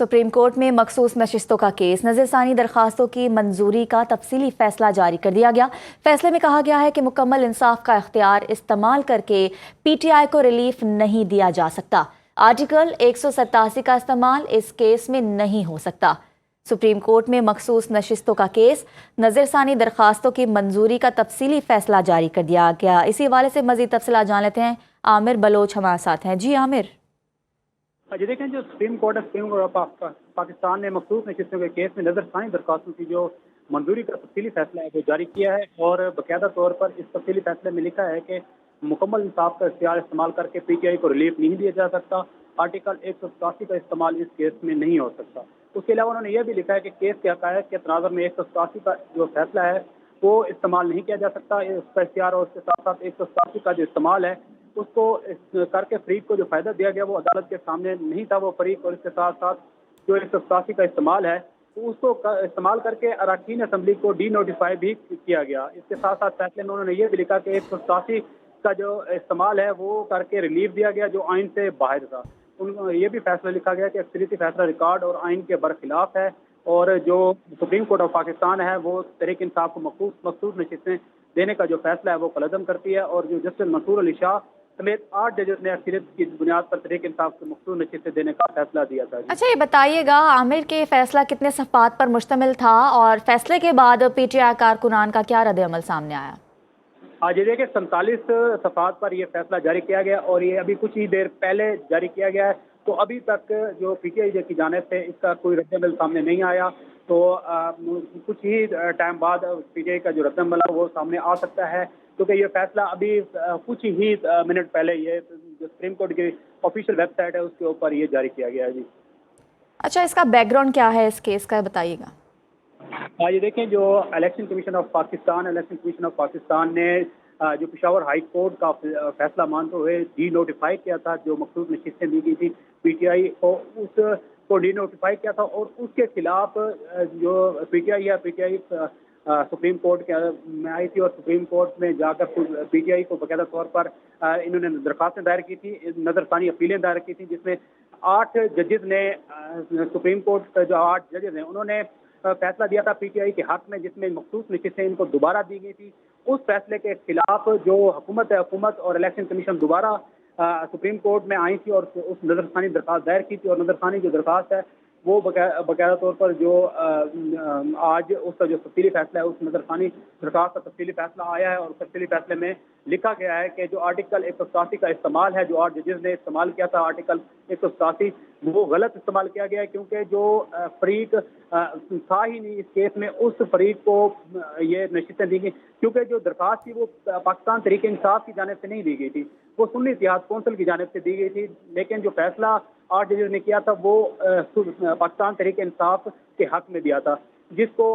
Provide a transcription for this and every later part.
Supreme court में मखसूस नशिस्तों का केस नज़रसानी दरखास्तों की मंजूरी का तफसीली फैसला जारी कर दिया गया। फैसले में कहा गया है कि मुकम्मल इंसाफ का इख्तियार इस्तेमाल करके पीटीआई को रिलीफ नहीं दिया जा सकता। आर्टिकल 187 का इस्तेमाल इस केस में नहीं हो सकता। सुप्रीम कोर्ट में मखसूस नशिस्तों का केस नज़रसानी दरखास्तों की मंजूरी का तफसीली फैसला जारी कर दिया गया। इसी हवाले से मज़ीद तफसीलात जान लेते हैं। आमिर बलोच हमारे साथ हैं। जी आमिर। जी देखें, जो सुप्रीम कोर्ट पाकिस्तान ने मखसूस नशिस्तों के केस में नजरसानी दरखास्तों की जो मंजूरी का तफसीली फैसला है वो जारी किया है और बाकायदा तौर पर इस तफसीली फैसले में लिखा है कि मुकम्मल इंसाफ का इख्तियार इस्तेमाल करके पीटीआई को रिलीफ नहीं दिया जा सकता। आर्टिकल 187 का इस्तेमाल इस केस में नहीं हो सकता। उसके अलावा उन्होंने यह भी लिखा है कि केस के हक़ाइक़ के तनाज़ुर में 187 का जो फैसला है वो इस्तेमाल नहीं किया जा सकता। उसका इख्तियार और उसके साथ साथ 187 का जो इस्तेमाल है उसको करके फरीक को जो फायदा दिया गया वो अदालत के सामने नहीं था वो फरीक, और इसके साथ साथ जो 187 का इस्तेमाल है तो उसको इस्तेमाल करके अरकान असम्बली को डी नोटिफाई भी किया गया। इसके साथ साथ फैसले में उन्होंने ये भी लिखा कि 187 का जो इस्तेमाल है वो करके रिलीफ दिया गया जो आइन से बाहर था। ये भी फैसला लिखा गया कि अक्सरियती फैसला रिकॉर्ड और आइन के बरखिलाफ है और जो सुप्रीम कोर्ट ऑफ पाकिस्तान है वो तहरीक इंसाफ को मखसूस नशिस्तें देने का जो फैसला है वो कलअदम करती है और जो जस्टिस मंसूर अली शाह समेत 8 जजेस ने अक्सरियत की बुनियाद पर तहरीक इंसाफ को मखसूस नशिस्तें देने का फैसला दिया था। अच्छा, ये बताइएगा आमिर के फैसला कितने सफ़ात पर मुश्तमिल था और फैसले के बाद पीटीआई कारकुनान का क्या रद्द-ए-अमल सामने आया? आज ये देखिए 47 सफ़ात पर यह फैसला जारी किया गया और ये अभी कुछ ही देर पहले जारी किया गया है। तो अभी तक जो पीटीआई की जानिब से इसका कोई रद्द-ए-अमल सामने नहीं आया। तो कुछ ही टाइम बाद पीटीआई का जो रद्द-ए-अमल है वो सामने आ सकता है, क्योंकि ये फैसला अभी कुछ ही मिनट पहले ये जो सुप्रीम कोर्ट की ऑफिशियल वेबसाइट है उसके ऊपर ये जारी किया गया है। जी अच्छा, इसका बैकग्राउंड क्या है इस केस का, बताइएगा। ये देखें, जो इलेक्शन कमीशन ऑफ पाकिस्तान ने जो पेशावर हाई कोर्ट का फैसला मानते हुए डी नोटिफाई किया था, जो मखसूस नशिस्तें दी गई थी पीटीआई को, उसको डी नोटिफाई किया था और उसके खिलाफ जो पीटीआई सुप्रीम कोर्ट में आई थी और सुप्रीम कोर्ट में जाकर पीटीआई को बाकायदा तौर पर इन्होंने दरखास्तें दायर की थी, नजरसानी अपीलें दायर की थी, जिसमें 8 जजेस ने सुप्रीम कोर्ट का जो 8 जजेस हैं उन्होंने फैसला दिया था पीटीआई के हक में, जिसमें मखसूस नशिस्तें इनको दोबारा दी गई थी। उस फैसले के खिलाफ जो हुकूमत और इलेक्शन कमीशन दोबारा सुप्रीम कोर्ट में आई थी और उस नजरसानी दरखास्त दायर की थी और नजरसानी जो दरखास्त है वो बाकायदा तौर पर जो आज उसका जो तफसीली फैसला है उस नजरसानी दरखास्त का तफसीली फैसला आया है और तफसीली फैसले में लिखा गया है कि जो आर्टिकल 187 का इस्तेमाल है, जो 8 जजेस ने इस्तेमाल किया था आर्टिकल 187, वो गलत इस्तेमाल किया गया है, क्योंकि जो फरीक था ही नहीं इस केस में, उस फरीक को ये नशिस्तें दी गई, क्योंकि जो दरखास्त थी वो पाकिस्तान तहरीक इंसाफ की जानिब से नहीं दी गई थी, वो सुन्नी इत्तेहाद कौंसिल की जानिब से दी गई थी। लेकिन जो फैसला 8 जजेस ने किया था वो पाकिस्तान तहरीक इंसाफ के हक में दिया था, जिसको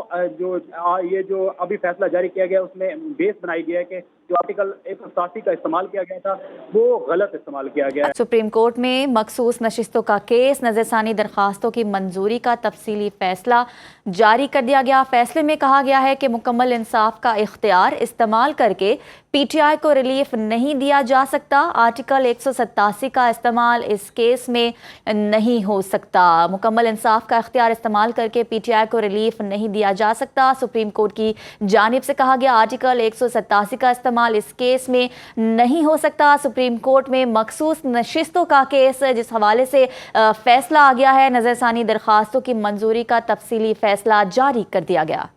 ये जो अभी फैसला जारी किया गया उसमें बेस बनाई गया है कि जो आर्टिकल 187 का इस्तेमाल किया गया था वो गलत इस्तेमाल किया गया है। सुप्रीम कोर्ट में मखसूस नशिस्तों का केस नज़रसानी दरखास्तों की मंजूरी का तफसीली फैसला जारी कर दिया गया। फैसले में कहा गया है कि मुकम्मल इंसाफ का इख्तियार इस्तेमाल करके पीटीआई को रिलीफ नहीं दिया जा सकता। आर्टिकल 187 का इस्तेमाल इस केस में नहीं हो सकता। मुकम्मल इंसाफ का इख्तियार इस्तेमाल करके पीटीआई को रिलीफ नहीं दिया जा सकता। सुप्रीम कोर्ट की जानिब से कहा गया आर्टिकल 187 का इस्तेमाल इस केस में नहीं हो सकता। सुप्रीम कोर्ट में मखसूस नशिस्तों का केस जिस हवाले से फैसला आ गया है, नज़रसानी दरखास्तों की मंजूरी का तफसीली फैसला जारी कर दिया गया।